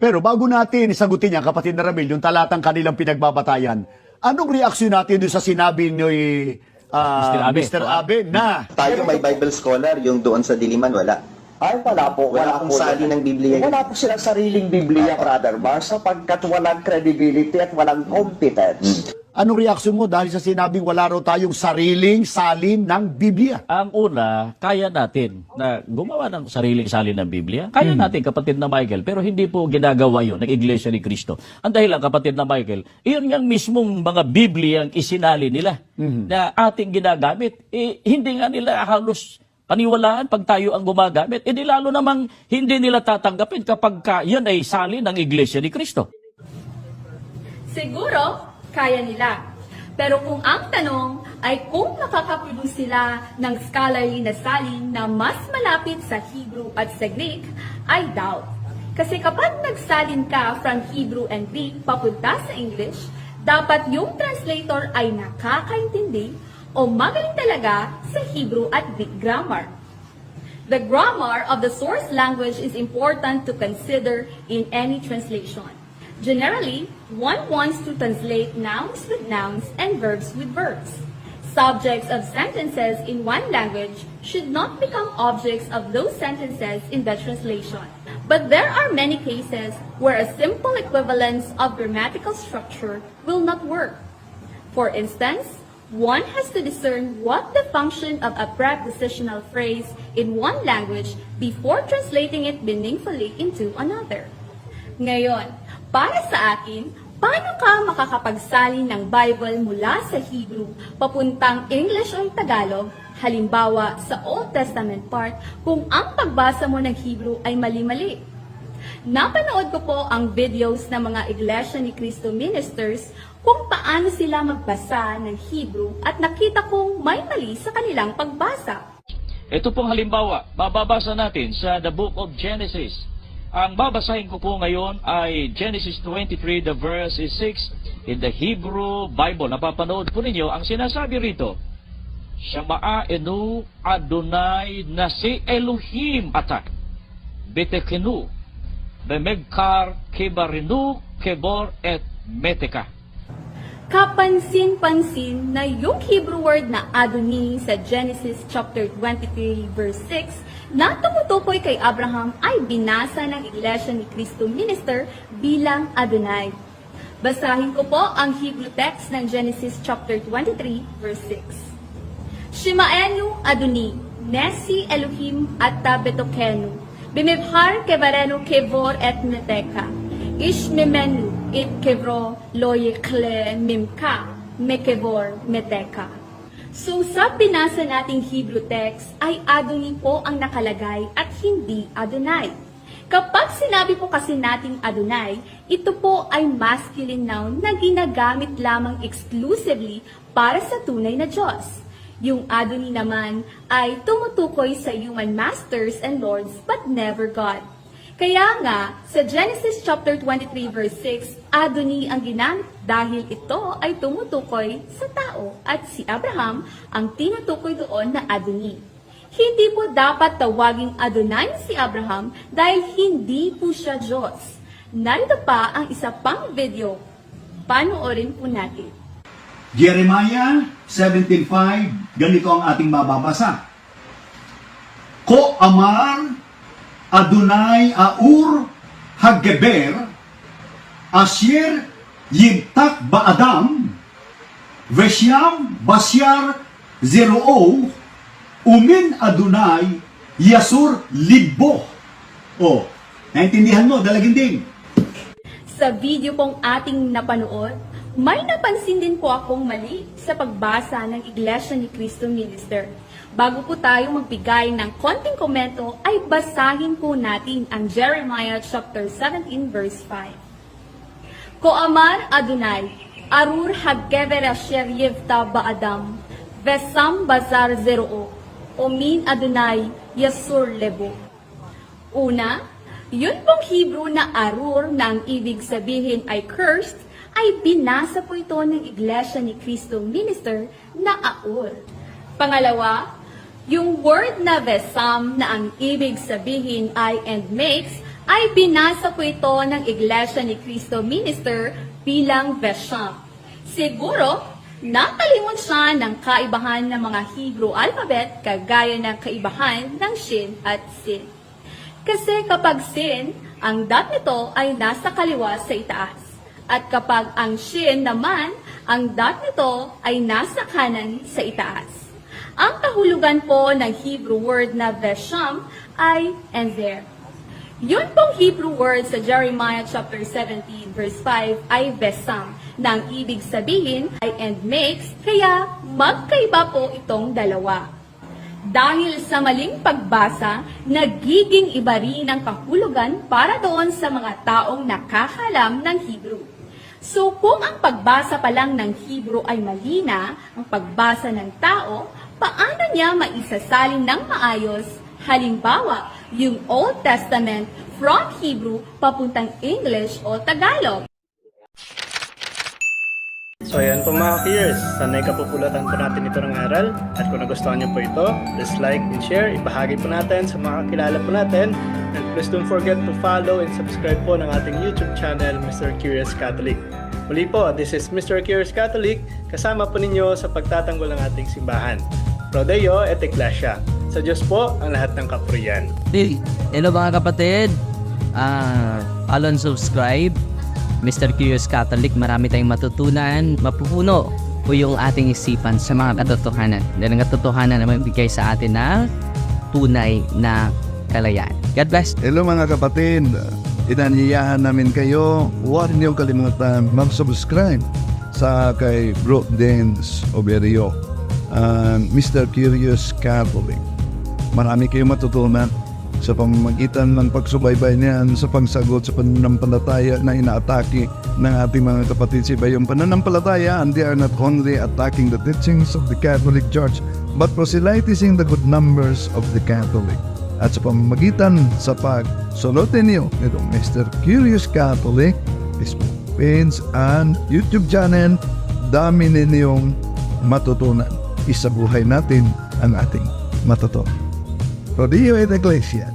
Pero bago natin sagutin yan, kapatid na Ramil, yung talatang kanilang pinagbabatayan, anong reaksyon natin doon sa sinabi ni Mr. Abe na Tayo may Bible scholar, yung doon sa Diliman, wala. Ay, wala po. Wala akong po sali yan. ng Biblia. Wala po silang sariling Biblia, Brother Mars, sapagkat walang credibility at walang competence. anong reaksyon mo dahil sa sinabing wala raw tayong sariling salin ng Biblia? Ang una, kaya natin na gumawa ng sariling salin ng Biblia. Kaya natin, kapatid na Michael, pero hindi po ginagawa yun ng Iglesia ni Cristo. Ang dahilan, kapatid na Michael, iyon nga mismong mga Biblia ang isinali nila na ating ginagamit. Hindi nga nila halos paniwalaan pag tayo ang gumagamit. Di lalo namang hindi nila tatanggapin kapag yan ay salin ng Iglesia ni Cristo. Siguro, kaya nila. Pero kung ang tanong ay kung makakaproduce sila ng scholarly na salin na mas malapit sa Hebrew at sa Greek, I doubt. Kasi kapag nagsalin ka from Hebrew and Greek papunta sa English, dapat yung translator ay nakakaintindi o magaling talaga sa Hebrew at Greek grammar. The grammar of the source language is important to consider in any translation. Generally, one wants to translate nouns with nouns and verbs with verbs. Subjects of sentences in one language should not become objects of those sentences in the translation. But there are many cases where a simple equivalence of grammatical structure will not work. For instance, one has to discern what the function of a prepositional phrase in one language before translating it meaningfully into another. Ngayon, para sa akin, paano ka makakapagsalin ng Bible mula sa Hebrew papuntang English o Tagalog, halimbawa sa Old Testament part, kung ang pagbasa mo ng Hebrew ay mali-mali? Napanood ko po ang videos ng mga Iglesia ni Cristo ministers kung paano sila magbasa ng Hebrew at nakita kong may mali sa kanilang pagbasa. Ito pong halimbawa, bababasa natin sa the book of Genesis. Ang babasahin ko po ngayon ay Genesis 23, the verse is 6 in the Hebrew Bible. Napapanood po ninyo, ang sinasabi rito, Shama'a enu Adonai nasi Elohim atak, betekenu, bemegkar kebarinu kebor et meteka. Kapansin-pansin na yung Hebrew word na Adoni sa Genesis chapter 23 verse 6 na tumutukoy kay Abraham ay binasa ng Iglesia ni Cristo minister bilang Adonai. Basahin ko po ang Hebrew text ng Genesis chapter 23 verse 6. Shima'enu Adoni, Nesi Elohim at Tabetokenu, Bimibhar kebarenu kevor et meteka, Ishmemenu it kevro loyekle mimka mekevor meteka. So sa binasa nating Hebrew text ay Adoni po ang nakalagay at hindi Adonai. Kapag sinabi po kasi nating Adonai, ito po ay masculine noun na ginagamit lamang exclusively para sa tunay na Diyos. Yung Adoni naman ay tumutukoy sa human masters and lords but never God. Kaya nga, sa Genesis chapter 23 verse 6, Adoni ang ginamit dahil ito ay tumutukoy sa tao at si Abraham ang tinutukoy doon na Adoni. Hindi po dapat tawaging Adonai si Abraham dahil hindi po siya Diyos. Narito pa ang isa pang video. Panoorin po natin. Jeremiah 17:5, ganito ang ating mababasa. Ko amar Adonai Aur Hageber Asher Yibtak Baadam Veshyam Basyar Zeroo Umin Adonai Yasur Libo. O, naintindihan mo, dalaginding. Sa video pong ating napanood, may napansin din po akong mali sa pagbasa ng Iglesia ni Cristo Minister. Bago po tayo magbigay ng konting komento, ay basahin po natin ang Jeremiah chapter 17 verse 5. Ko amar Adonai, arur haggever asher yivta baadam, vesam bazar zeroo, omin Adonai yasur lebo. Una, yun pong Hebrew na arur na ang ibig sabihin ay cursed, ay binasa po ito ng Iglesia ni Cristo Minister na aur. Pangalawa, yung word na vesam na ang ibig sabihin ay and makes ay binasa po ito ng Iglesia ni Cristo Minister bilang Vesham. Siguro, nakalimot siya ng kaibahan ng mga Hebrew alphabet kagaya ng kaibahan ng Shin at Sin. Kasi kapag Sin, ang dot nito ay nasa kaliwa sa itaas. At kapag ang Shin naman, ang dot nito ay nasa kanan sa itaas. Ang kahulugan po ng Hebrew word na Vesham ay and there. Yun pong Hebrew word sa Jeremiah chapter 17 verse 5 ay Vesam, na ang ibig sabihin ay and makes, kaya magkaiba po itong dalawa. Dahil sa maling pagbasa, nagiging iba rin ang kahulugan para doon sa mga taong nakakalam ng Hebrew. So kung ang pagbasa pa lang ng Hebrew ay mali na, ang pagbasa ng tao, paano niya maisasalin ng maayos? Halimbawa, yung Old Testament from Hebrew papuntang English o Tagalog. So ayan po mga peers, sanay kapupulatan po natin ito ng aral. At kung nagustuhan niyo po ito, please like and share, ibahagi po natin sa mga kakilala po natin. And please don't forget to follow and subscribe po ng ating YouTube channel, Mr. Curious Catholic. Muli po, this is Mr. Curious Catholic, kasama po ninyo sa pagtatanggol ng ating simbahan. Pro Deo et Ecclesia. Sa Diyos po ang lahat ng kapurian. Hello mga kapatid, follow and subscribe Mr. Curious Catholic. Marami tayong matutunan, mapupuno po yung ating isipan sa mga katotohanan. Dahil ang katotohanan na magbigay sa atin ng tunay na kalayaan. God bless. Hello mga kapatid, inanyayahan namin kayo, huwag niyong kalimutan mag-subscribe sa kay Bro Dance Oberio, Mr. Curious Catholic. Marami kayong matutunan sa pamamagitan ng pagsubaybay niyan sa pagsagot sa pananampalataya na inaatake ng ating mga kapatid sa iba. Yung pananampalataya, and they are not only attacking the teachings of the Catholic Church, but proselytizing the good numbers of the Catholic. At sa pamamagitan sa pagsunutin niyo nitong Mr. Curious Catholic, Facebook page and YouTube channel, dami ninyong matutunan. Isabuhay natin ang ating matutunan. Pro Deo et Ecclesia.